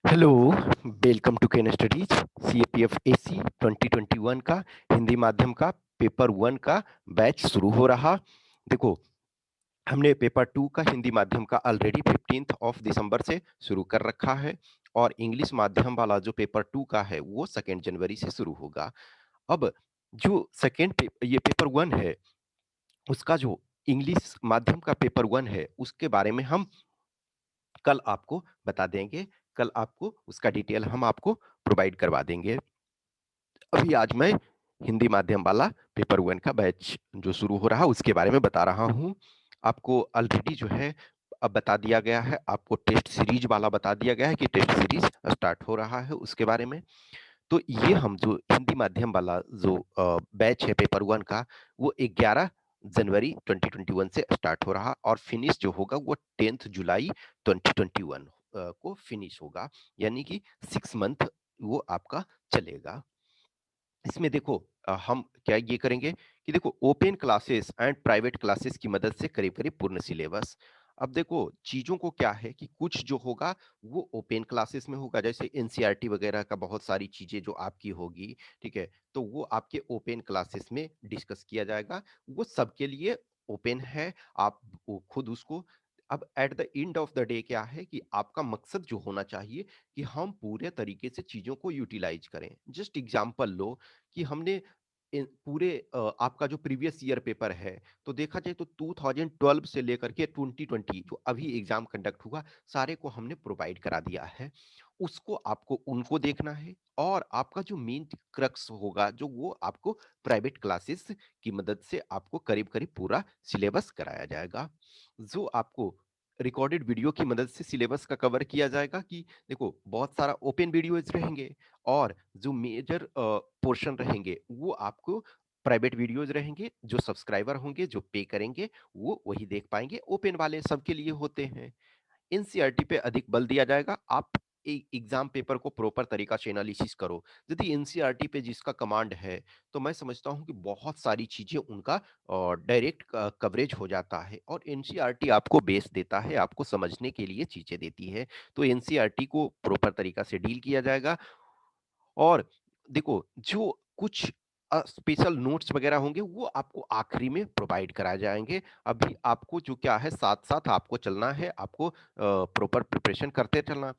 Hello, welcome to Ken studies. CAPF AC 2021 का हिंदी माध्यम का पेपर वन का बैच शुरू हो रहा। देखो, हमने पेपर टू का हिंदी माध्यम का ऑलरेडी 15 ऑफ दिसंबर से शुरू कर रखा है और इंग्लिश माध्यम वाला जो पेपर टू का है वो 2 जनवरी से शुरू होगा। अब जो ये पेपर वन है, उसका जो इंग्लिश माध्यम का पेपर वन है उसके बारे में हम कल आपको बता देंगे। कल आपको उसका डिटेल हम आपको प्रोवाइड करवा देंगे। अभी आज मैं हिंदी माध्यम वाला पेपर वन का बैच जो शुरू हो रहा उसके बारे में बता रहा हूँ। आपको ऑलरेडी जो है अब बता दिया गया है, आपको टेस्ट सीरीज वाला बता दिया गया है कि टेस्ट सीरीज स्टार्ट हो रहा है उसके बारे में। तो ये हम जो हिंदी माध्यम वाला जो बैच है पेपर वन का, वो 11 जनवरी 2021 से स्टार्ट हो रहा और फिनिश जो होगा वो 10 जुलाई 2021 को फिनिश होगा। यानी कि 6 मंथ वो आपका चलेगा। इसमें देखो, हम क्या ये करेंगे कि देखो, open classes and private classes की मदद से करीब करीब पूर्ण सिलेबस। अब देखो, चीजों को क्या है कि कुछ जो होगा वो ओपन क्लासेस में होगा, जैसे एनसीईआरटी वगैरह का बहुत सारी चीजें जो आपकी होगी, ठीक है, तो वो आपके ओपन क्लासेस में डिस्कस किया जाएगा। वो सबके लिए ओपन है, आप वो खुद उसको। अब at the end of the day क्या है कि आपका मकसद जो होना चाहिए कि हम पूरे तरीके से चीजों को यूटिलाइज करें। जस्ट एग्जांपल लो कि हमने पूरे आपका जो प्रीवियस ईयर पेपर है, तो देखा जाए तो 2012 से लेकर के 2020 जो अभी एग्जाम कंडक्ट हुआ, सारे को हमने प्रोवाइड करा दिया है। उसको आपको उनको देखना है और आपका जो मेन क्रक्स होगा जो वो आपको प्राइवेट क्लासेस की मदद से आपको करीब करीब पूरा सिलेबस कराया जाएगा। जो आपको रिकॉर्डेड वीडियो की मदद से सिलेबस का कवर किया जाएगा कि देखो, बहुत सारा ओपन वीडियोज रहेंगे और जो मेजर पोर्शन रहेंगे वो आपको प्राइवेट वीडियोज रहेंगे। जो सब्सक्राइबर होंगे जो पे करेंगे वो वही देख पाएंगे, ओपन वाले सबके लिए होते हैं। एनसीईआरटी पे अधिक बल दिया जाएगा। आप एग्जाम पेपर को प्रॉपर तरीका से एनालिसिस करो। यदि एनसीईआरटी पे जिसका कमांड है, तो मैं समझता हूं कि बहुत सारी चीजें उनका डायरेक्ट कवरेज हो जाता है और एनसीईआरटी आपको बेस देता है, आपको समझने के लिए चीजें देती है। तो एनसीईआरटी को प्रॉपर तरीका से डील किया जाएगा। और देखो, जो कुछ स्पेशल नोट्स वगैरह होंगे वो आपको आखिरी में प्रोवाइड कराए जाएंगे। अभी आपको जो क्या है, साथ साथ आपको चलना है, आपको प्रॉपर प्रिपरेशन करते चलना।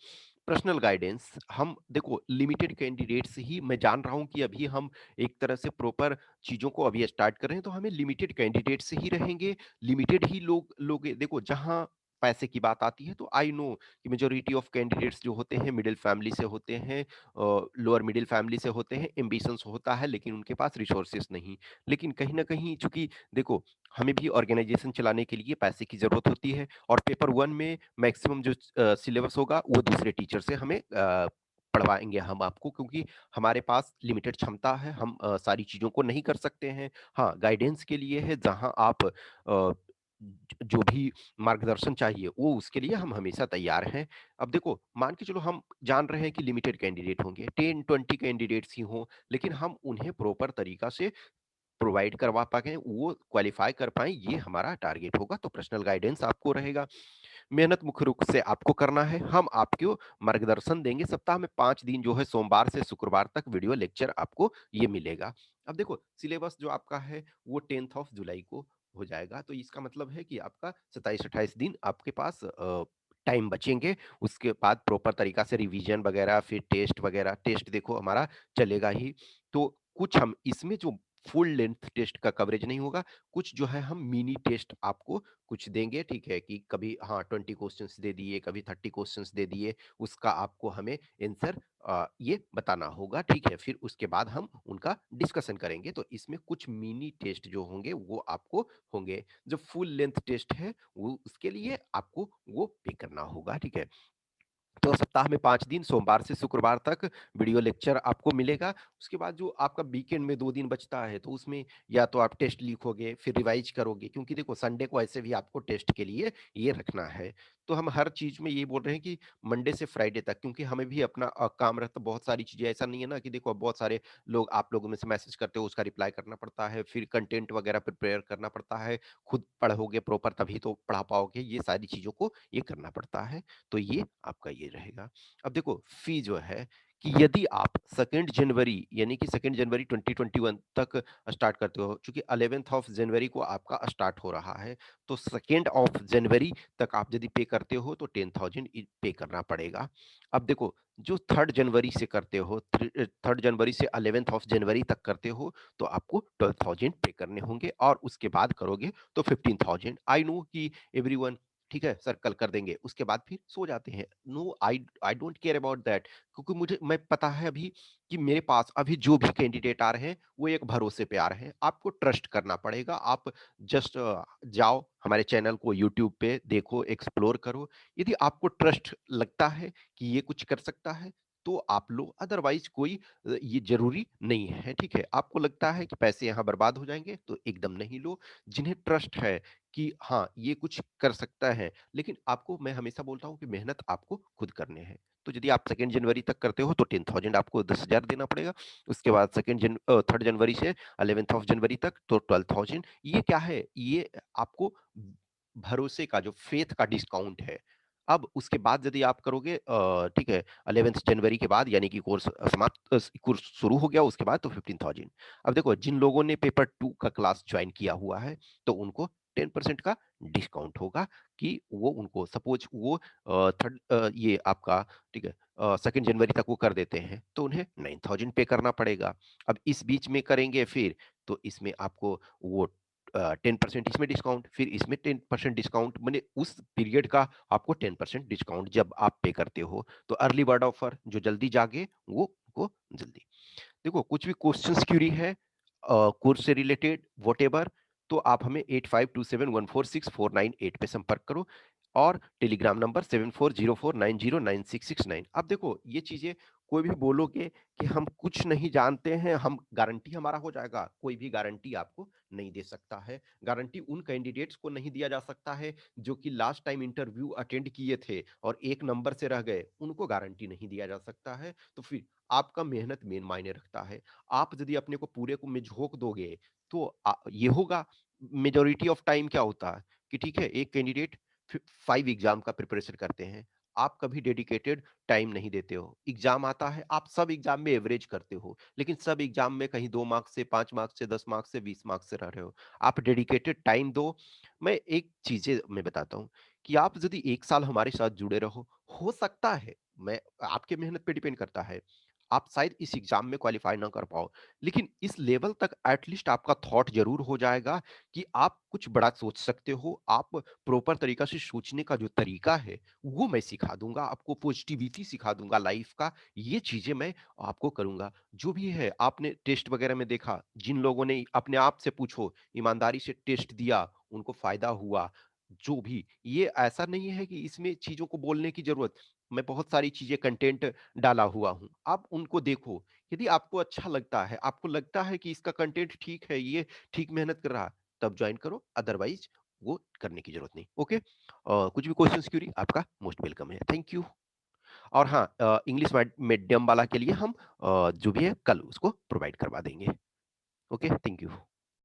पर्सनल गाइडेंस, हम देखो लिमिटेड कैंडिडेट्स ही, मैं जान रहा हूं कि अभी हम एक तरह से प्रॉपर चीजों को अभी स्टार्ट कर रहे हैं, तो हमें लिमिटेड कैंडिडेट्स ही रहेंगे, लिमिटेड ही लोग देखो, जहां पैसे की बात आती है तो आई नो कि मेजोरिटी ऑफ कैंडिडेट्स जो होते हैं मिडिल फैमिली से होते हैं, लोअर मिडिल फैमिली से होते हैं, एम्बिशंस होता है लेकिन उनके पास रिसोर्सेस नहीं। लेकिन कहीं ना कहीं चूंकि देखो, हमें भी ऑर्गेनाइजेशन चलाने के लिए पैसे की जरूरत होती है और पेपर वन में मैक्सिमम जो सिलेबस होगा वो दूसरे टीचर से हमें पढ़वाएंगे हम आपको, क्योंकि हमारे पास लिमिटेड क्षमता है, हम सारी चीजों को नहीं कर सकते हैं। हाँ, गाइडेंस के लिए है, जहां आप जो भी मार्गदर्शन चाहिए वो उसके लिए हम हमेशा तैयार हैं। अब देखो, मान के चलो हम जान रहे हैं कि लिमिटेड कैंडिडेट होंगे, 10-20 कैंडिडेट्स ही हों, लेकिन हम उन्हें प्रॉपर तरीका से प्रोवाइड करवा पाए, वो क्वालिफाई कर पाए, ये हमारा टारगेट होगा। तो पर्सनल गाइडेंस आपको रहेगा। मेहनत मुख्य रूप से आपको करना है, हम आपको मार्गदर्शन देंगे। सप्ताह में 5 दिन जो है, सोमवार से शुक्रवार तक वीडियो लेक्चर आपको ये मिलेगा। अब देखो, सिलेबस जो आपका है वो 10 जुलाई को हो जाएगा, तो इसका मतलब है कि आपका 27-28 दिन आपके पास टाइम बचेंगे। उसके बाद प्रॉपर तरीका से रिवीजन वगैरह, फिर टेस्ट वगैरह, टेस्ट देखो हमारा चलेगा ही। तो कुछ हम इसमें जो फुल लेंथ टेस्ट का कवरेज नहीं होगा, कुछ जो है हम मिनी टेस्ट आपको कुछ देंगे, ठीक है, कि कभी हाँ 20 क्वेश्चंस दे दिए, कभी 30 क्वेश्चंस दे दिए, उसका आपको हमें आंसर ये बताना होगा, ठीक है। फिर उसके बाद हम उनका डिस्कशन करेंगे। तो इसमें कुछ मिनी टेस्ट जो होंगे वो आपको होंगे। जो फुल लेंथ टेस्ट है वो उसके लिए आपको वो पे करना होगा, ठीक है। तो सप्ताह में 5 दिन, सोमवार से शुक्रवार तक वीडियो लेक्चर आपको मिलेगा। उसके बाद जो आपका वीकेंड में 2 दिन बचता है, तो उसमें या तो आप टेस्ट लिखोगे फिर रिवाइज करोगे, क्योंकि देखो संडे को ऐसे भी आपको टेस्ट के लिए ये रखना है। तो हम हर चीज में ये बोल रहे हैं कि मंडे से फ्राइडे तक, क्योंकि हमें भी अपना काम रहता है, बहुत सारी चीजें, ऐसा नहीं है ना कि देखो बहुत सारे लोग, आप लोगों में से मैसेज करते हो, उसका रिप्लाई करना पड़ता है, फिर कंटेंट वगैरह प्रिपेयर करना पड़ता है, खुद पढ़ोगे प्रॉपर तभी तो पढ़ा पाओगे, ये सारी चीजों को ये करना पड़ता है। तो ये आपका ये रहेगा। अब देखो फी जो है कि यदि आप 2 जनवरी यानी कि 2 जनवरी 2021 तक स्टार्ट करते हो, चूंकि 11 जनवरी को आपका स्टार्ट हो रहा है, तो 2 जनवरी तक आप यदि पे करते हो तो 10,000 पे करना पड़ेगा। अब देखो जो 3 जनवरी से करते हो, 3 जनवरी से 11 जनवरी तक करते हो, तो आपको 12,000 पे करने होंगे, और उसके बाद करोगे तो 15,000। आई नो कि एवरीवन, ठीक है सर कल कर देंगे, उसके बाद फिर सो जाते हैं। No, I I don't care about that, क्योंकि मुझे मैं पता है अभी कि मेरे पास अभी जो भी कैंडिडेट आ रहे हैं वो एक भरोसे पे आ रहे हैं। आपको ट्रस्ट करना पड़ेगा। आप जस्ट जाओ हमारे चैनल को यूट्यूब पे देखो, एक्सप्लोर करो। यदि आपको ट्रस्ट लगता है कि ये कुछ कर सकता है तो आप लो, अदरवाइज कोई ये जरूरी नहीं है। ठीक है, आपको लगता है कि पैसे यहाँ बर्बाद हो जाएंगे तो एकदम नहीं लो। जिन्हें ट्रस्ट है कि हाँ ये कुछ कर सकता है, लेकिन आपको, मैं हमेशा बोलता हूँ कि मेहनत आपको खुद करने हैं। तो यदि आप 2 जनवरी तक करते हो तो 10,000 आपको 10,000 देना पड़ेगा। उसके बाद 3 जनवरी से 11 जनवरी तक तो 12,000। ये क्या है, ये आपको भरोसे का, जो फेथ का डिस्काउंट है। अब उसके बाद यदि आप करोगे ठीक है, 11 जनवरी के बाद यानी कि कोर्स समाप्त, कोर्स शुरू हो गया उसके बाद तो 15,000। अब देखो जिन लोगों ने पेपर 2 का क्लास ज्वाइन किया हुआ है तो उनको 10% का डिस्काउंट होगा, कि वो उनको सपोज वो थर्ड ये आपका, ठीक है, 2 जनवरी तक वो कर देते हैं तो उन्हें 9,000 पे करना पड़ेगा। अब इस बीच में करेंगे फिर, तो इसमें आपको वो 10% इसमें डिस्काउंट, फिर इसमें 10% डिस्काउंट, मैंने उस पीरियड का आपको 10% डिस्काउंट जब आप पे करते हो। तो अर्ली बर्ड ऑफर, जो जल्दी जागे वो जल्दी। देखो कुछ भी क्वेश्चंस क्यूरी है कोर्स से रिलेटेड वॉट, तो आप हमें 8527146498 पे संपर्क करो, और टेलीग्राम नंबर 7404909669। अब देखो ये चीजें, कोई भी बोलोगे कि हम कुछ नहीं जानते हैं, हम गारंटी हमारा हो जाएगा, कोई भी गारंटी आपको नहीं दे सकता है। गारंटी उन कैंडिडेट्स को नहीं दिया जा सकता है जो कि लास्ट टाइम इंटरव्यू अटेंड किए थे और 1 नंबर से रह गए, उनको गारंटी नहीं दिया जा सकता है। तो फिर आपका मेहनत मेन मायने रखता है। आप यदि अपने को पूरे को में झोंक दोगे तो ये होगा। मेजोरिटी ऑफ टाइम क्या होता है कि ठीक है, एक कैंडिडेट 5 एग्जाम का प्रिपरेशन करते हैं, आप कभी डेडिकेटेड टाइम नहीं देते हो। एग्जाम आता है, आप सब एग्जाम में एवरेज करते हो, लेकिन सब एग्जाम में कहीं 2 मार्क्स से, 5 मार्क्स से, 10 मार्क्स से, 20 मार्क्स से रह रहे हो। आप डेडिकेटेड टाइम दो। मैं एक चीजें मैं बताता हूँ कि आप यदि 1 साल हमारे साथ जुड़े रहो, हो सकता है, मैं आपके मेहनत पे डिपेंड करता है, आप शायद इस एग्जाम में क्वालिफाई ना कर पाओ, लेकिन इस लेवल तक एटलीस्ट आपका थॉट जरूर हो जाएगा कि आप कुछ बड़ा सोच सकते हो। आप प्रॉपर तरीका से सोचने का जो तरीका है वो मैं सिखा दूंगा आपको, पॉजिटिविटी सिखा दूंगा लाइफ का, ये चीजें मैं आपको करूंगा। जो भी है आपने टेस्ट वगैरह में देखा, जिन लोगों ने, अपने आप से पूछो, ईमानदारी से टेस्ट दिया उनको फायदा हुआ। जो भी, ये ऐसा नहीं है कि इसमें चीजों को बोलने की जरूरत, मैं बहुत सारी चीजें कंटेंट डाला हुआ हूँ, आप उनको देखो। यदि आपको अच्छा लगता है, आपको लगता है कि इसका कंटेंट ठीक है, ये ठीक मेहनत कर रहा है, तब ज्वाइन करो, अदरवाइज वो करने की जरूरत नहीं। ओके, कुछ भी क्वेश्चंस क्यूरी, आपका मोस्ट वेलकम है। Thank you. और हाँ, इंग्लिश मीडियम वाला के लिए हम जो भी है कल उसको प्रोवाइड करवा देंगे। Okay, thank you.